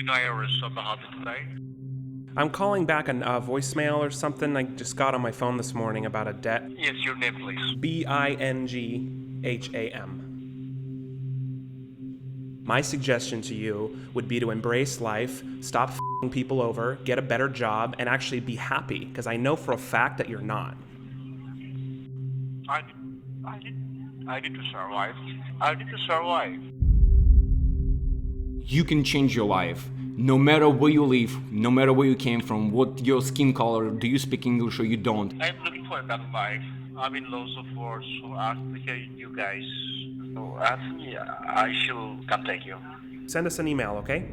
calling IRS on behalf of today. I'm calling back a voicemail or something I just got on my phone this morning about a debt. Yes, your name, please. Bingham. My suggestion to you would be to embrace life, stop f***ing people over, get a better job, and actually be happy, because I know for a fact that you're not. I need to survive. I need to survive. You can change your life. No matter where you live, no matter where you came from, what your skin color, do you speak English or you don't. I'm looking for a better life. I'm in loss of words, so after hearing you guys, so ask me, I shall contact you. Send us an email, okay?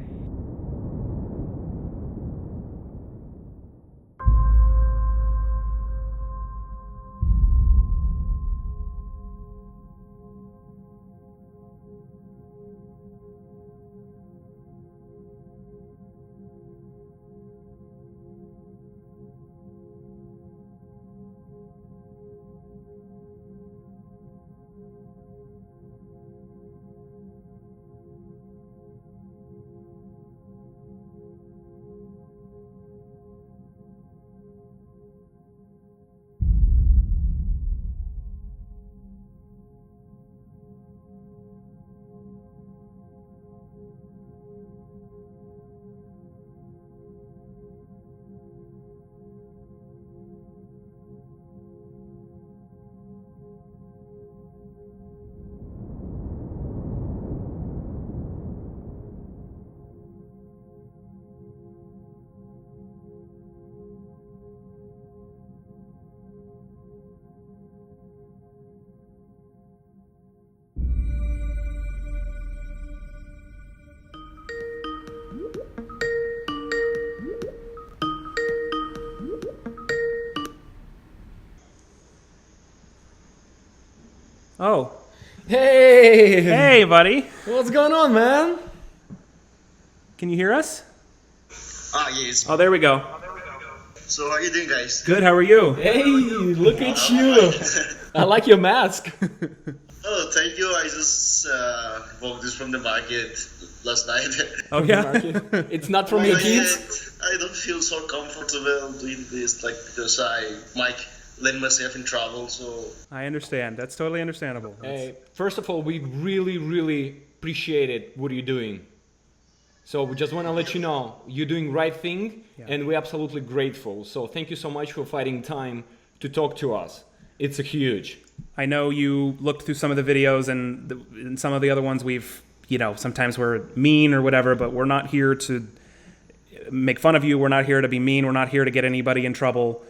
Oh. Hey! Hey, buddy. What's going on, man? Can you hear us? Yes. Oh, there we go. So how are you doing, guys? Good, how are you? Hey, look at you! I like your mask. Oh, thank you. I just bought this from the market last night. Oh, yeah? It's not from your But kids? I don't feel so comfortable doing this, like, because I might land myself in trouble, so... I understand. That's totally understandable. Hey, first of all, we really, really appreciate what you're doing. So we just want to let you know, you're doing right thing, and we're absolutely grateful. So thank you so much for finding time to talk to us. It's a huge. I know you looked through some of the videos and some of the other ones we've, sometimes we're mean or whatever, but we're not here to make fun of you. We're not here to be mean. We're not here to get anybody in trouble.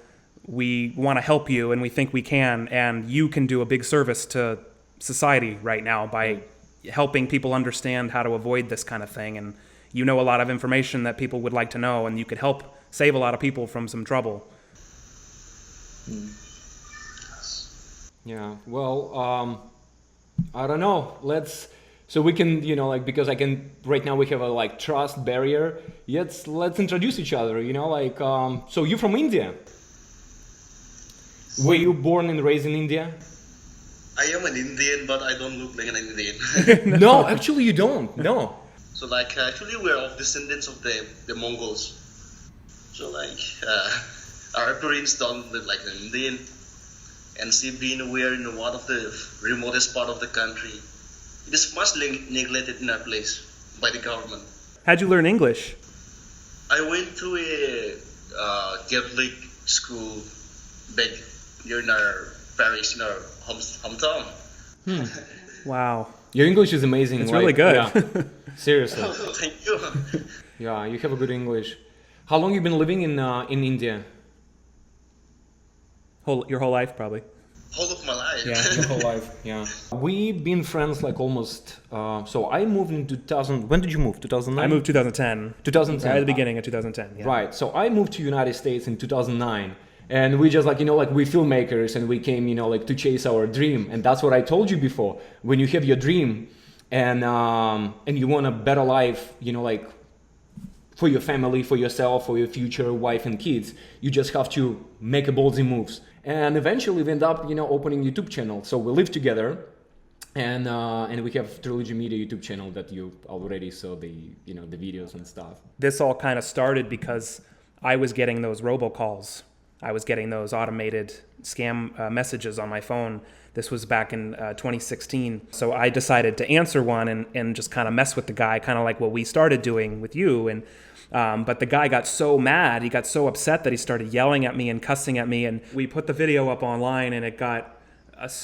We want to help you, and we think we can, and you can do a big service to society right now by helping people understand how to avoid this kind of thing. And you know a lot of information that people would like to know, and you could help save a lot of people from some trouble. Yeah, well, I don't know. So we can, because right now we have a trust barrier. Let's introduce each other, so you're from India. Were you born and raised in India? I am an Indian, but I don't look like an Indian. No, actually you don't. No. So, actually we're of descendants of the Mongols. So, our parents don't look like an Indian. And being we're in one of the remotest part of the country, it is much neglected in our place by the government. How'd you learn English? I went to a Catholic school back here in our parish, in our hometown. Wow. Your English is amazing. It's really good. Yeah. Seriously. Thank you. Yeah, you have a good English. How long you been living in India? Your whole life, probably. Whole of my life. Yeah, Your whole life. Yeah. We've been friends almost. So I moved in 2000. When did you move? 2009. I moved 2010. 2010. Right at the beginning of 2010. Yeah. Right. So I moved to United States in 2009. And we just we filmmakers, and we came, to chase our dream. And that's what I told you before. When you have your dream and you want a better life, for your family, for yourself, for your future wife and kids, you just have to make a ballsy moves. And eventually we end up, opening YouTube channel. So we live together and we have Trilogy Media YouTube channel that you already saw the the videos and stuff. This all kind of started because I was getting those robocalls. I was getting those automated scam messages on my phone. This was back in 2016. So I decided to answer one and just kind of mess with the guy, kind of like what we started doing with you. And but the guy got so mad, he got so upset that he started yelling at me and cussing at me. And we put the video up online, and it got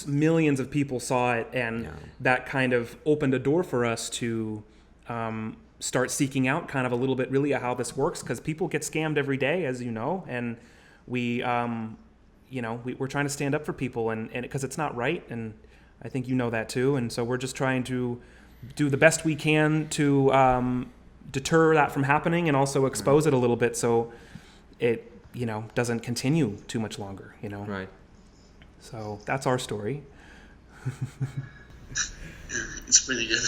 millions of people saw it, and that kind of opened a door for us to start seeking out kind of a little bit really how this works, because people get scammed every day, as you know, and we're trying to stand up for people, and because it's not right, and I think you know that too, and so we're just trying to do the best we can to deter that from happening and also expose it a little bit so it doesn't continue too much longer. Right. So that's our story. It's pretty good.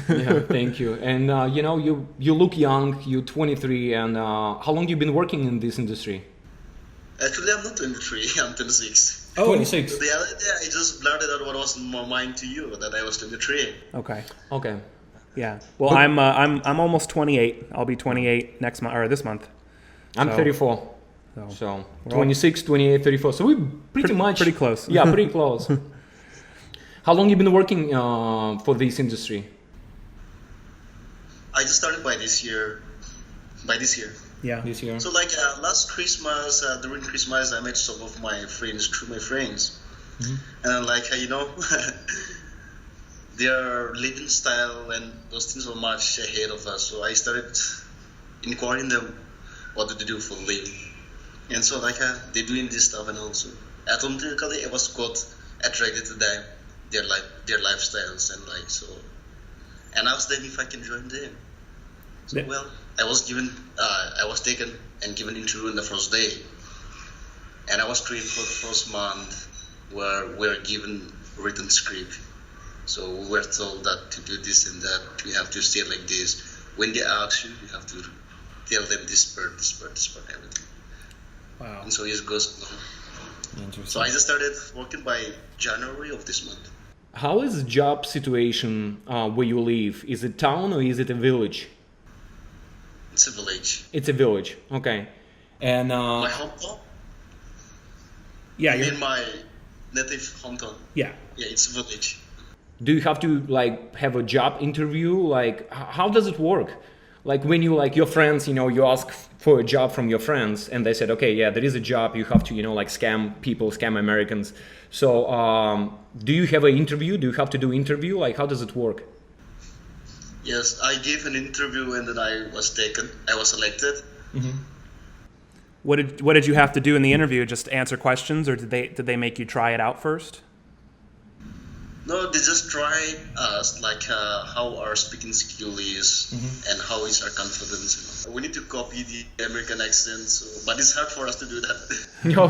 Yeah, thank you. And you look young. You're 23, and how long you been working in this industry? Actually, I'm not 23. I'm 26. Oh, 26. The other day, I just blurted out what was in my mind to you, that I was 23. Okay. Yeah. Well, I'm almost 28. I'll be 28 next month or this month. I'm 34. So 26, 28, 34. So we're pretty close. Yeah, pretty close. How long you been working for this industry? I just started by this year. Yeah. This year. So like last Christmas, during Christmas, I met some of my friends through my friends, and I'm like, their living style and those things were much ahead of us. So I started inquiring them what do they do for a living. And so they're doing this stuff, and also automatically I was got attracted to their lifestyles, and and asked them if I can join them. So I was taken and given interview in the first day, and I was trained for the first month, where we were given written script. So we were told that to do this and that, we have to say like this. When they ask you, you have to tell them this part, everything. Wow. And so it goes along. So I just started working by January of this month. How is the job situation where you live? Is it town or is it a village? It's a village. It's a village. Okay. And my hometown? Yeah. In my native hometown. Yeah. Yeah, it's a village. do you have to have a job interview? How does it work? When you your friends, you ask for a job from your friends and they said, okay, yeah, there is a job, you have to, scam people, scam Americans. So do you have an interview? Do you have to do interview? How does it work? Yes, I gave an interview and then I was taken. I was selected. Mm-hmm. What did you have to do in the interview? Just answer questions, or did they make you try it out first? No, they just try us how our speaking skill is and how is our confidence. We need to copy the American accent, but it's hard for us to do that. No,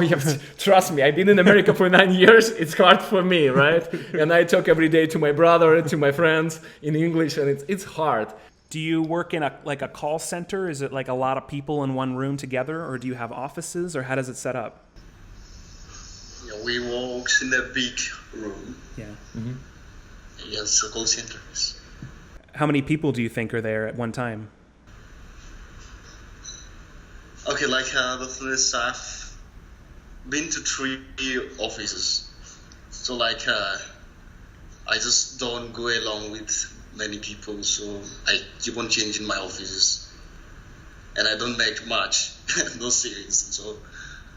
trust me. I've been in America for 9 years. It's hard for me, right? And I talk every day to my brother, to my friends in English, and it's hard. Do you work in a call center? Is it a lot of people in one room together, or do you have offices, or how does it set up? Yeah, we work in a big room. Yeah. Mm-hmm. Yes, a call center. How many people do you think are there at one time? Okay, the thing is, I've been to 3 offices. So I just don't go along with many people, so I keep on changing my offices. And I don't make much, no savings. So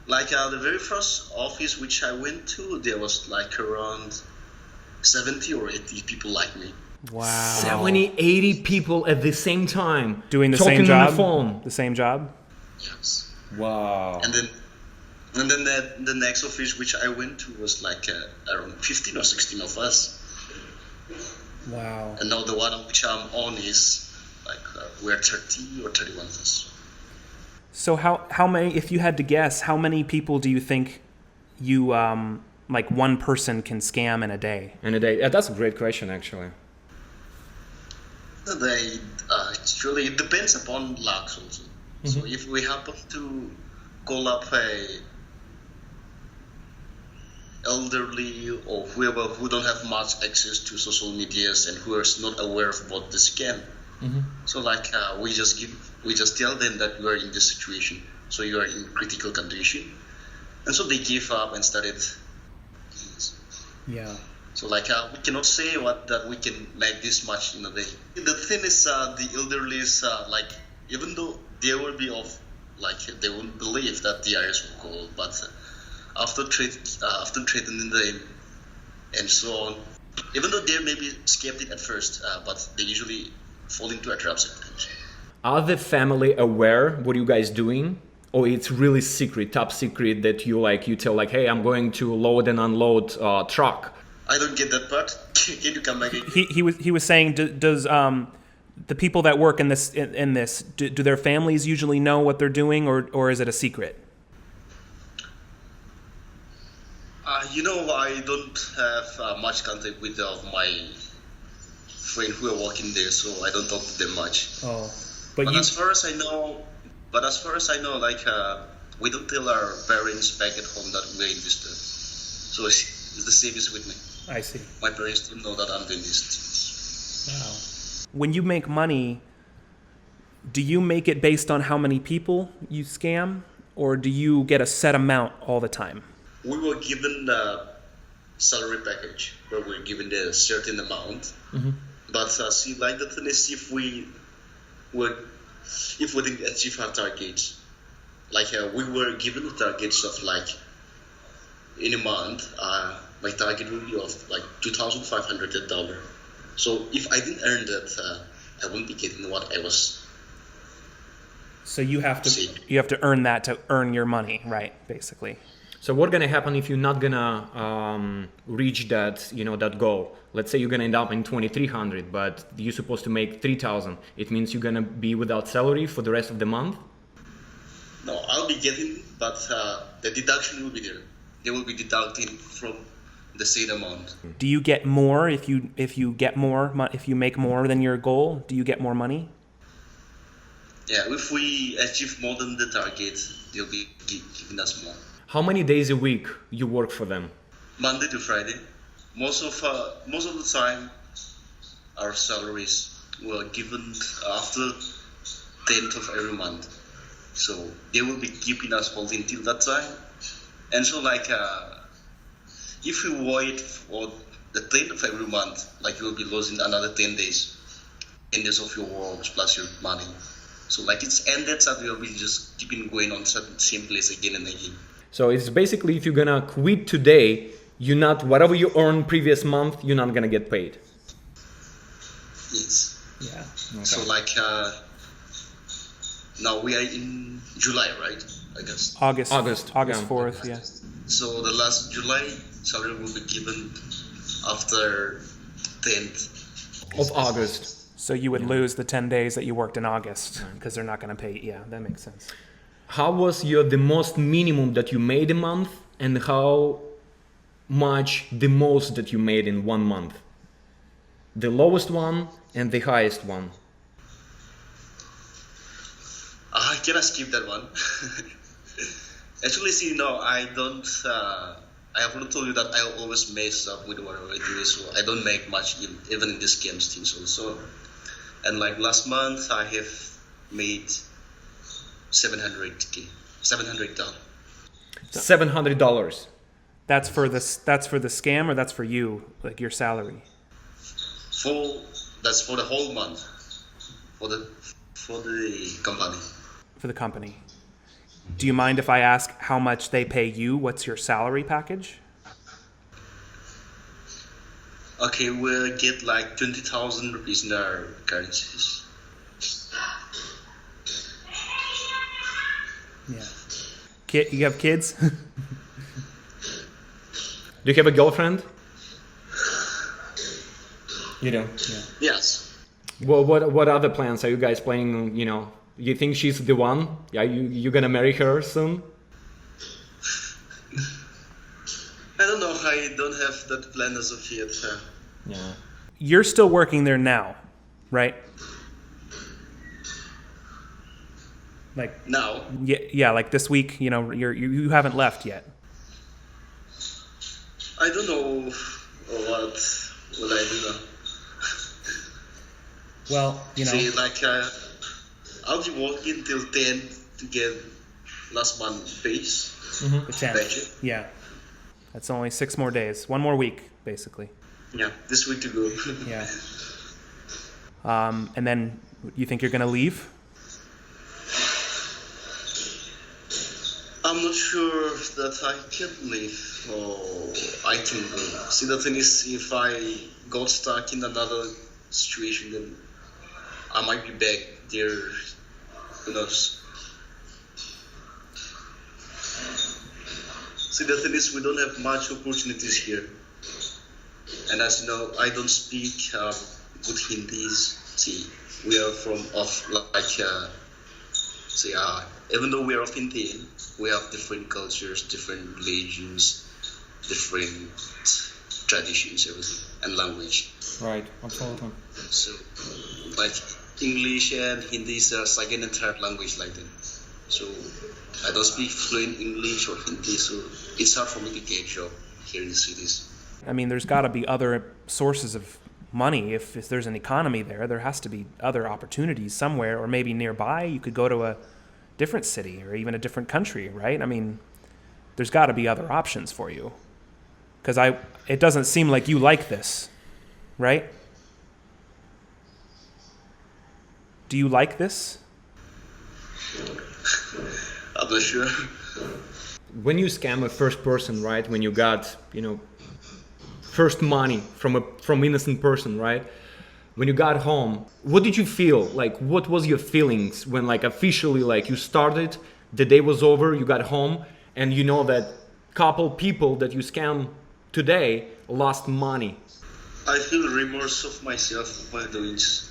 the very first office which I went to, there was around 70 or 80 people like me. Wow. 70, 80 people at the same time. Doing the talking same job? On the phone. The same job? Yes. Wow. And then the next office which I went to was around 15 or 16 of us. Wow. And now the one which I'm on is we're 30 or 31 of us. So how many, if you had to guess, how many people do you think you one person can scam in a day? In a day? Yeah, that's a great question, actually. Actually, it depends upon luck also. Mm-hmm. So if we happen to call up elderly or whoever who don't have much access to social medias and who are not aware of what the scam. So like we just tell them that you are in this situation, so you are in critical condition, and so they give up and started. Yeah. So like we cannot say that we can make this much in a day. The thing is, the elderly is like, even though they will be they won't believe that the IRS will call, but after threatening them and so on, even though they may be skeptic at first, but they usually fall into a trap sometimes. Are the family aware what you guys doing? Or it's really secret, top secret, that you tell like, hey, I'm going to load and unload truck? I don't get that part. Can you come back again? He was saying, does the people that work in this do their families usually know what they're doing, or is it a secret? I don't have much contact with my friends who are working there, so I don't talk to them much. Oh, But as far as I know, like we don't tell our parents back at home that we're in this stuff. So it's the same as with me. I see. My parents don't know that I'm doing this. Wow. When you make money, do you make it based on how many people you scam, or do you get a set amount all the time? We were given the salary package where we're given a certain amount. But see, like the thing is, if we didn't achieve our targets, like we were given the targets of like in a month, my target will be of like $2,500. So if I didn't earn that, I wouldn't be getting what I was. So you have to earn that to earn your money, right? Basically. So what's gonna happen if you're not gonna reach that, that goal? Let's say you're gonna end up in 2,300, but you're supposed to make 3,000. It means you're gonna be without salary for the rest of the month? No, I'll be getting, but the deduction will be there. They will be deducting from the same amount. Do you get more if you make more than your goal? Do you get more money? Yeah, if we achieve more than the target, they'll be giving us more. How many days a week you work for them? Monday to Friday. Most of the time, our salaries were given after 10th of every month. So they will be keeping us holding till that time. And so like, if you wait for the 10th of every month, like you will be losing another 10 days of your work plus your money. So like it's ended, so we'll be just keeping going on the same place again and again. So it's basically, if you're gonna quit today, whatever you earned previous month, you're not gonna get paid. Yes. Yeah. Okay. So like now we are in July, right? I guess. August yeah. 4th, yeah. So the last July salary will be given after 10th Of August. So you would lose the 10 days that you worked in August because they're not going to pay. Yeah, that makes sense. How was the most minimum that you made a month, and how much the most that you made in 1 month? The lowest one and the highest one. Can I skip that one? Actually, see, no, I don't. I have not told you that I always mess up with whatever I do, so I don't make much even in this games things also. And like last month, I have made $700. $700. That's for the scam, or that's for you, like your salary? That's for the whole month, for the company. For the company. Do you mind if I ask how much they pay you? What's your salary package? Okay, we'll get like 20,000 rupees in our currencies. Yeah. You have kids? Do you have a girlfriend? You do? Yeah. Yes. Well, what other plans are you guys planning? You think she's the one? Yeah, you gonna marry her soon? I don't know. I don't have that plan as of yet. Yeah. You're still working there now, right? Like Now? yeah, like this week. You haven't left yet. I don't know what will I do now. Well, you know, See, like I'll be working till 10 to get last month base. the 10th. Budget. Yeah. That's only 6 more days. 1 more week, basically. Yeah, this week to go. Yeah. And then you think you're going to leave? I'm not sure that I can leave or I can go. See, the thing is, if I got stuck in another situation, then I might be back there. Who knows? See, the thing is, we don't have much opportunities here. And as you know, I don't speak good Hindi. See, we are even though we are of Indian, we have different cultures, different religions, different traditions, everything, and language. Right, absolutely. So, like English and Hindi is a second and third language like that. So, I don't speak fluent English or Hindi, so it's hard for me to get a job here in the cities. I mean, there's got to be other sources of money. If there's an economy there has to be other opportunities somewhere, or maybe nearby. You could go to a different city or even a different country, right? I mean, there's got to be other options for you. Because it doesn't seem like you like this, right? Do you like this? I'm not sure. When you scam a first person, right? When you got, first money from innocent person, right? When you got home, what did you feel? Like, what was your feelings when, like, officially, like, you started, the day was over, you got home, and you know that couple people that you scam today lost money? I feel remorse of myself by doing this.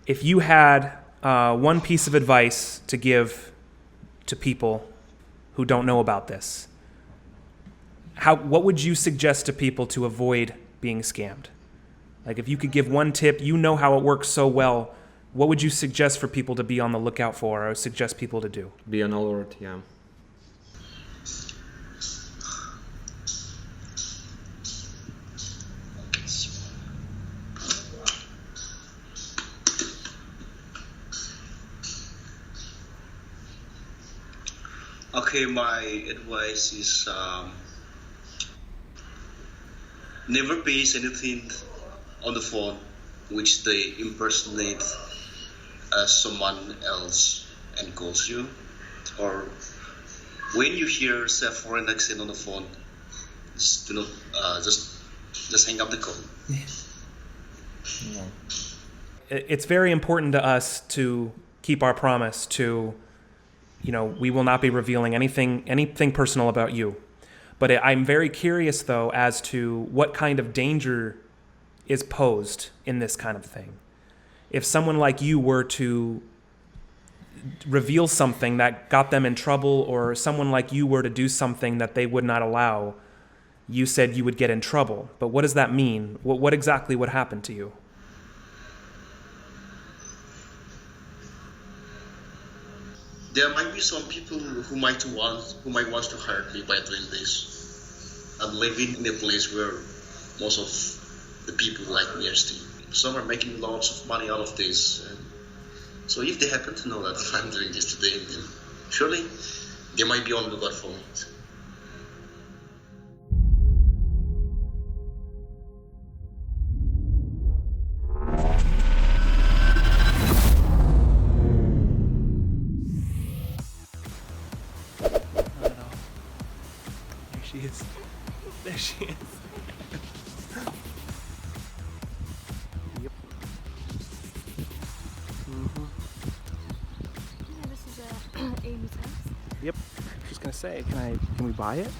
If you had one piece of advice to give to people who don't know about this, what would you suggest to people to avoid being scammed? Like, if you could give one tip, you know how it works so well, what would you suggest for people to be on the lookout for, or suggest people to do? Be on alert, yeah. Okay, my advice is never base anything on the phone which they impersonate as someone else and calls you, or when you hear say foreign accent on the phone, just do not just hang up the call. It's very important to us to keep our promise to, we will not be revealing anything personal about you. But I'm very curious, though, as to what kind of danger is posed in this kind of thing. If someone like you were to reveal something that got them in trouble, or someone like you were to do something that they would not allow, you said you would get in trouble. But what does that mean? What exactly would happen to you? There might be some people who might want to hurt me by doing this. I'm living in a place where most of the people like me are staying. Some are making lots of money out of this. And so if they happen to know that if I'm doing this today, then surely they might be on the lookout for me. There she is. Yep. Mm-hmm. Yeah, this is Amy's house. Yep. Just gonna say, can we buy it?